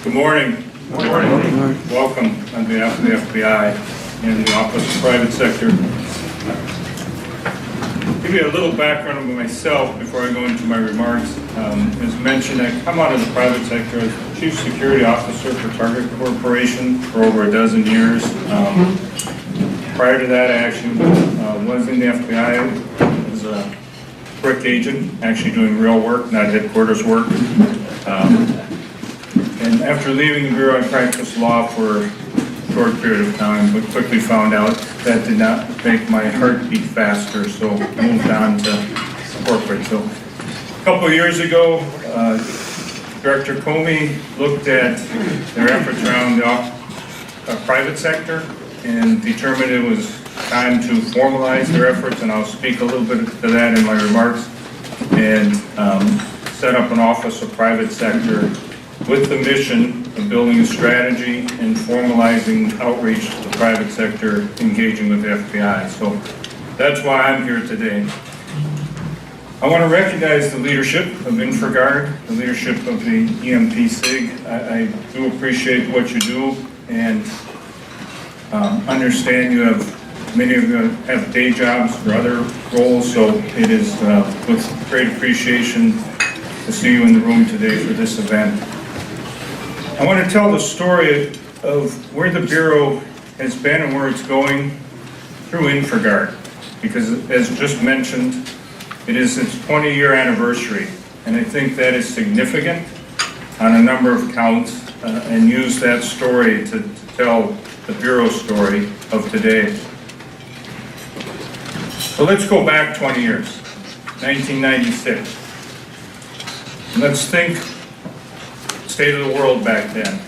Good morning. Good morning. Welcome on behalf of the FBI and the Office of Private Sector. Give you a little background of myself before I go into my remarks. As mentioned, I come out of the private sector as Chief Security Officer for Target Corporation for over a dozen years. Prior to that, I actually was in the FBI as a Brekke agent, actually doing real work, not headquarters work. And after leaving the Bureau, I practiced law for a short period of time, but quickly found out that did not make my heart beat faster, so moved on to corporate. So a couple of years ago, Director Comey looked at their efforts around the private sector and determined it was time to formalize their efforts, and I'll speak a little bit to that in my remarks, and set up an Office of Private Sector with the mission of building a strategy and formalizing outreach to the private sector, engaging with the FBI. So that's why I'm here today. I want to recognize the leadership of InfraGard, the leadership of the EMP SIG. I do appreciate what you do and understand many of you have day jobs or other roles, so it is with great appreciation to see you in the room today for this event. I want to tell the story of where the Bureau has been and where it's going through InfraGard, because as just mentioned, it is its 20-year anniversary, and I think that is significant on a number of counts, and use that story to tell the Bureau story of today. So let's go back 20 years, 1996. Let's think state of the world back then.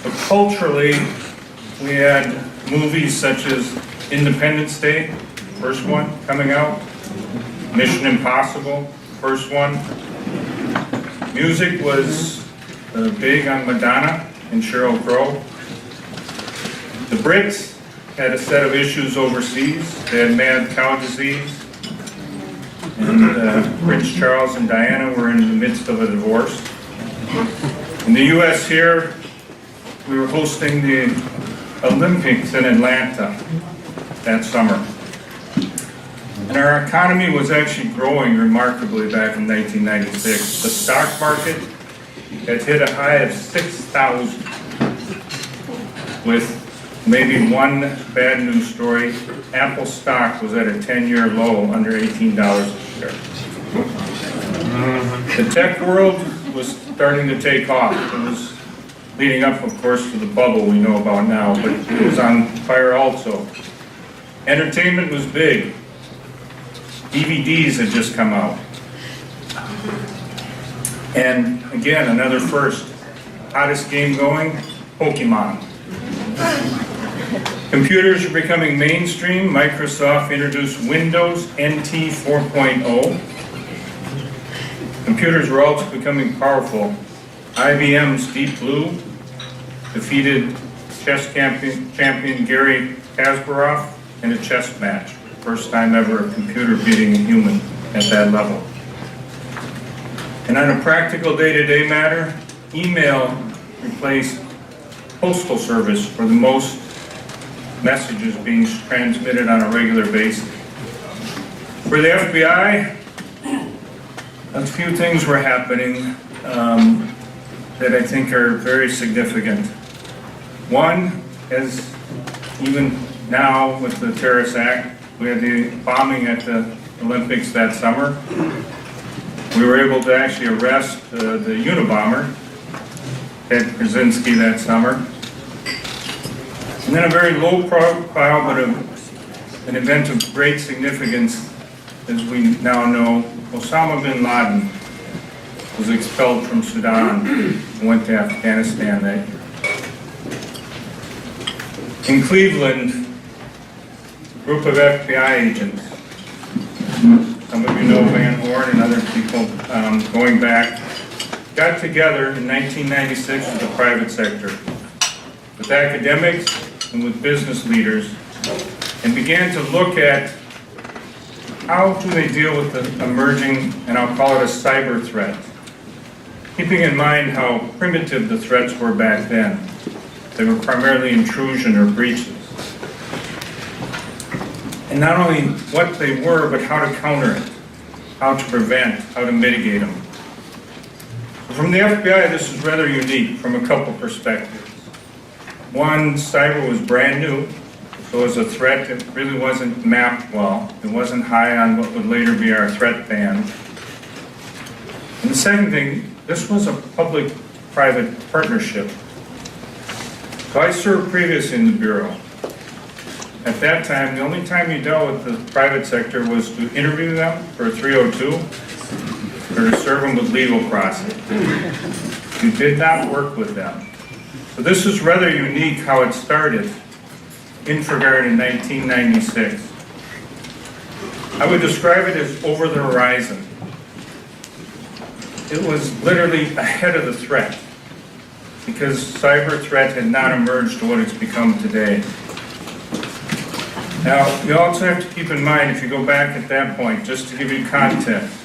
So culturally, we had movies such as Independence Day, first one coming out, Mission Impossible, first one. Music was big on Madonna and Sheryl Crow. The Brits had a set of issues overseas. They had mad cow disease, and Prince Charles and Diana were in the midst of a divorce. In the U.S. here, we were hosting the Olympics in Atlanta that summer. And our economy was actually growing remarkably back in 1996. The stock market had hit a high of 6,000, with maybe one bad news story. Apple stock was at a 10-year low, under $18 a share. The tech world was starting to take off. It was leading up, of course, to the bubble we know about now, but it was on fire also. Entertainment was big. DVDs had just come out. And again, another first. Hottest game going, Pokemon. Computers are becoming mainstream. Microsoft introduced Windows NT 4.0. Computers were also becoming powerful. IBM's Deep Blue defeated chess champion Gary Kasparov in a chess match. First time ever a computer beating a human at that level. And on a practical day-to-day matter, email replaced postal service for the most messages being transmitted on a regular basis. For the FBI, a few things were happening that I think are very significant. One, as even now with the Terrorist Act, we had the bombing at the Olympics that summer. We were able to actually arrest the Unabomber, Ted Krasinski, that summer. And then a very low profile, but an event of great significance, as we now know, Osama bin Laden was expelled from Sudan and went to Afghanistan that year. In Cleveland, a group of FBI agents, some of you know Van Horn and other people going back, got together in 1996 with the private sector, with academics and with business leaders, and began to look at how do they deal with the emerging, and I'll call it a cyber threat. keeping in mind how primitive the threats were back then. They were primarily intrusion or breaches. And not only what they were, but how to counter it, how to prevent, how to mitigate them. From the FBI, this is rather unique from a couple perspectives. One, cyber was brand new, so as a threat, it really wasn't mapped well. It wasn't high on what would later be our threat band. And the second thing, this was a public-private partnership. So I served previously in the Bureau. At that time, the only time you dealt with the private sector was to interview them for a 302 or to serve them with legal process. You did not work with them. So this is rather unique how it started, InfraGard in 1996. I would describe it as over the horizon. It was literally ahead of the threat because cyber threat had not emerged to what it's become today. Now, you also have to keep in mind, if you go back at that point, just to give you context,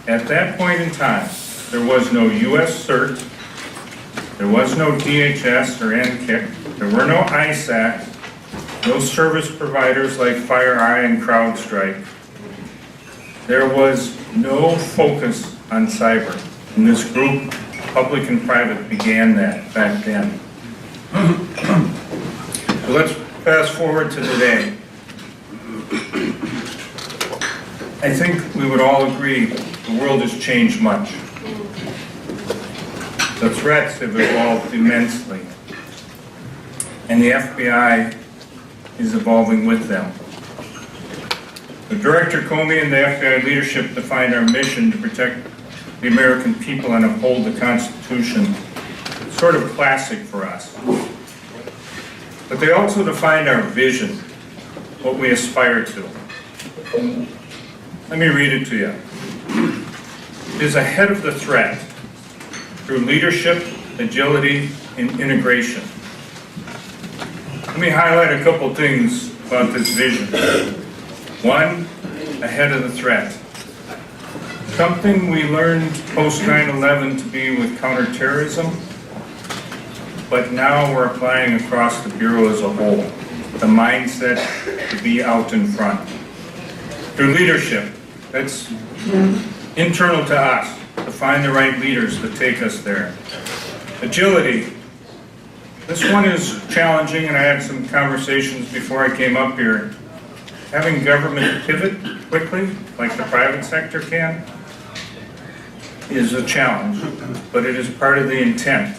at that point in time, there was no U.S. CERT, there was no DHS or NKIC, there were no ISAC, no service providers like FireEye and CrowdStrike. There was no focus on cyber. And this group, public and private, began that back then. So let's fast forward to today. I think we would all agree the world has changed much. The threats have evolved immensely, and the FBI is evolving with them. The Director Comey and the FBI leadership defined our mission to protect the American people and uphold the Constitution. It's sort of classic for us. But they also defined our vision, what we aspire to. Let me read it to you. It is ahead of the threat through leadership, agility, and integration. Let me highlight a couple things about this vision. One, ahead of the threat. Something we learned post 9/11 to be with counterterrorism, but now we're applying across the Bureau as a whole. The mindset to be out in front. Through leadership, that's internal to us, to find the right leaders to take us there. Agility. This one is challenging, and I had some conversations before I came up here. Having government pivot quickly, like the private sector can, is a challenge, but it is part of the intent.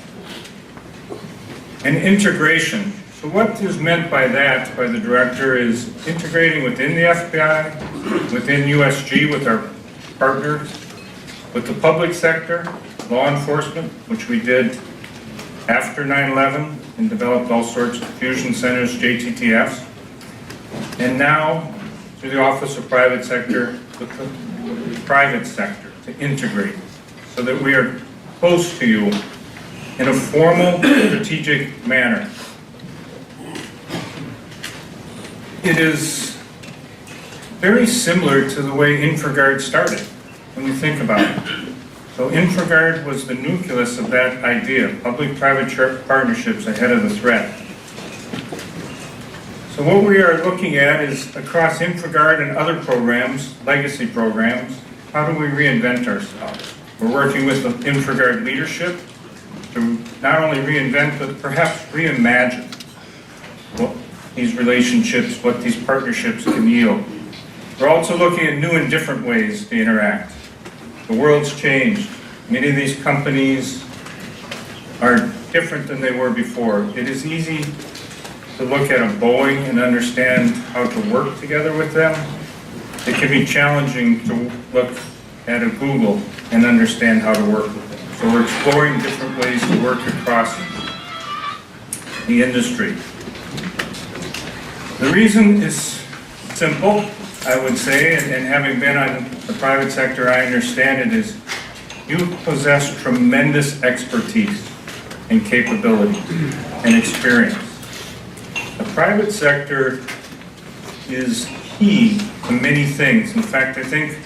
And integration. So what is meant by that, by the director, is integrating within the FBI, within USG with our partners, with the public sector, law enforcement, which we did after 9/11 and developed all sorts of fusion centers, JTTFs, and now through the Office of Private Sector with the private sector to integrate so that we are close to you in a formal, strategic manner. It is very similar to the way InfraGard started, when you think about it. So InfraGard was the nucleus of that idea, public-private partnerships ahead of the threat. So what we are looking at is across InfraGard and other programs, legacy programs, how do we reinvent ourselves? We're working with the InfraGard leadership to not only reinvent, but perhaps reimagine what these relationships, what these partnerships can yield. We're also looking at new and different ways to interact. The world's changed. Many of these companies are different than they were before. It is easy to look at a Boeing and understand how to work together with them. It can be challenging to look at a Google and understand how to work with them. So we're exploring different ways to work across the industry. The reason is simple, I would say, and having been on the private sector, I understand it, is you possess tremendous expertise and capability and experience. The private sector is key to many things. In fact, I think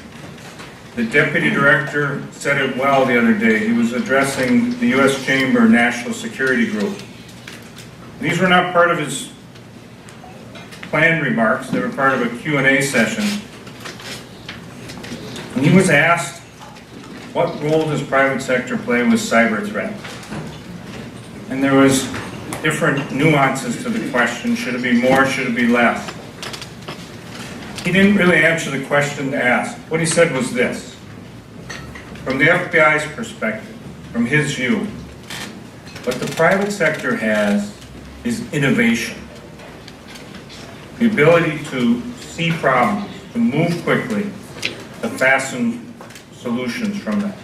The deputy director said it well the other day. He was addressing the U.S. Chamber National Security Group. These were not part of his planned remarks. They were part of a Q&A session. And he was asked, what role does private sector play with cyber threat? And there was different nuances to the question. Should it be more? Should it be less? He didn't really answer the question asked. What he said was this. From the FBI's perspective, from his view, what the private sector has is innovation. The ability to see problems, to move quickly, to fasten solutions from that.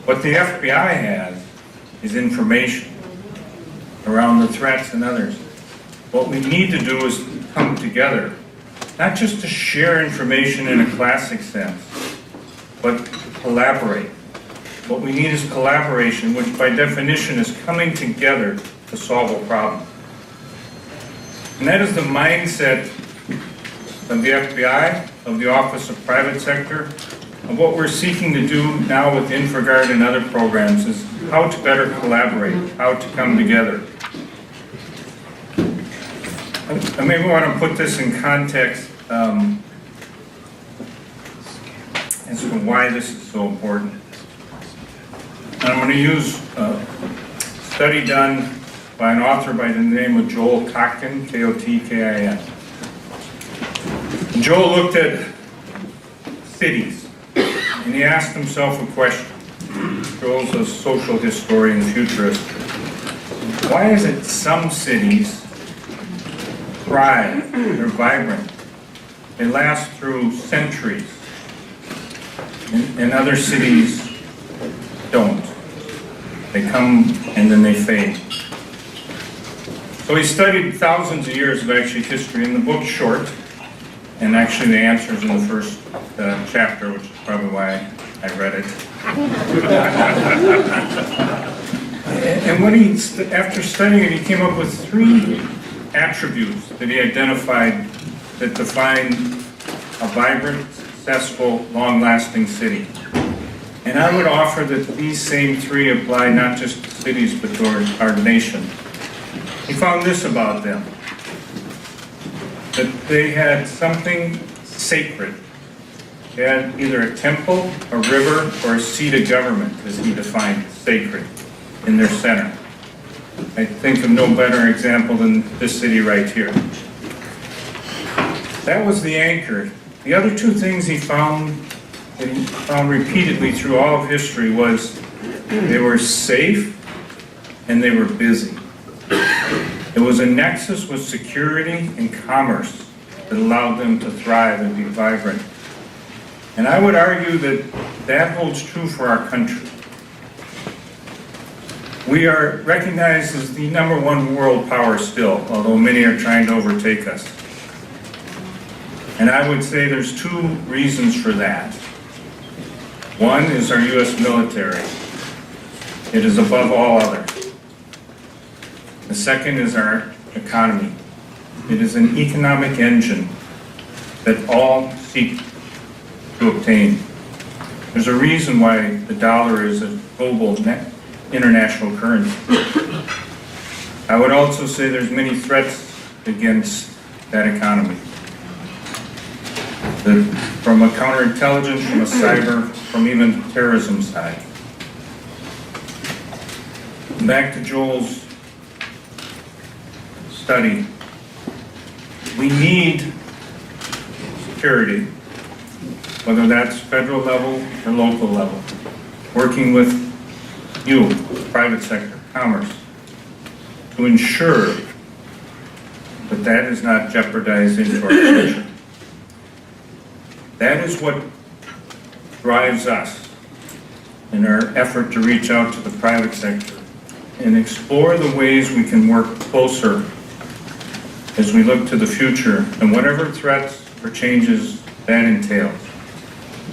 What the FBI has is information around the threats and others. What we need to do is come together, not just to share information in a classic sense, but collaborate. What we need is collaboration, which by definition is coming together to solve a problem. And that is the mindset of the FBI, of the Office of Private Sector, of what we're seeking to do now with InfraGard and other programs is how to better collaborate, how to come together. I maybe want to put this in context as to why this is so important. And I'm going to use a study done by an author by the name of Joel Kotkin, K-O-T-K-I-N. Joel looked at cities, and he asked himself a question. Joel's a social historian, futurist. Why is it some cities thrive, they're vibrant, they last through centuries, and other cities don't? They come and then they fade. So he studied thousands of years of actually history, and the book's short, and actually the answer's in the first chapter, which is probably why I read it. And when after studying it, he came up with 3 attributes that he identified that define a vibrant, successful, long-lasting city. And I would offer that these same 3 apply not just to cities, but to our nation. He found this about them, that they had something sacred. They had either a temple, a river, or a seat of government, as he defined sacred, in their center. I think of no better example than this city right here. That was the anchor. The other 2 things he found repeatedly through all of history was they were safe and they were busy. It was a nexus with security and commerce that allowed them to thrive and be vibrant. And I would argue that that holds true for our country. We are recognized as the #1 world power still, although many are trying to overtake us. And I would say there's 2 reasons for that. One is our U.S. military. It is above all others. The second is our economy. It is an economic engine that all seek to obtain. There's a reason why the dollar is a global international currency. I would also say there's many threats against that economy. From a counterintelligence, from a cyber, from even terrorism side. Back to Joel's study. We need security, whether that's federal level or local level, working with you, private sector, commerce, to ensure that that is not jeopardized into our future. That is what drives us in our effort to reach out to the private sector and explore the ways we can work closer as we look to the future and whatever threats or changes that entails.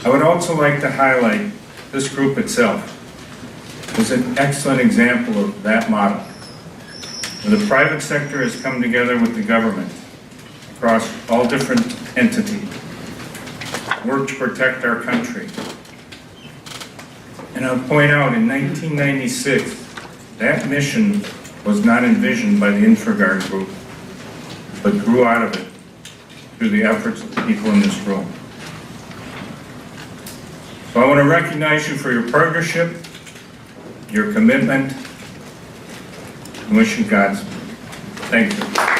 I would also like to highlight this group itself as an excellent example of that model, where the private sector has come together with the government across all different entities work to protect our country. And I'll point out, in 1996, that mission was not envisioned by the InfraGard group, but grew out of it through the efforts of the people in this room. So I want to recognize you for your partnership, your commitment, and wish you Godspeed. Thank you.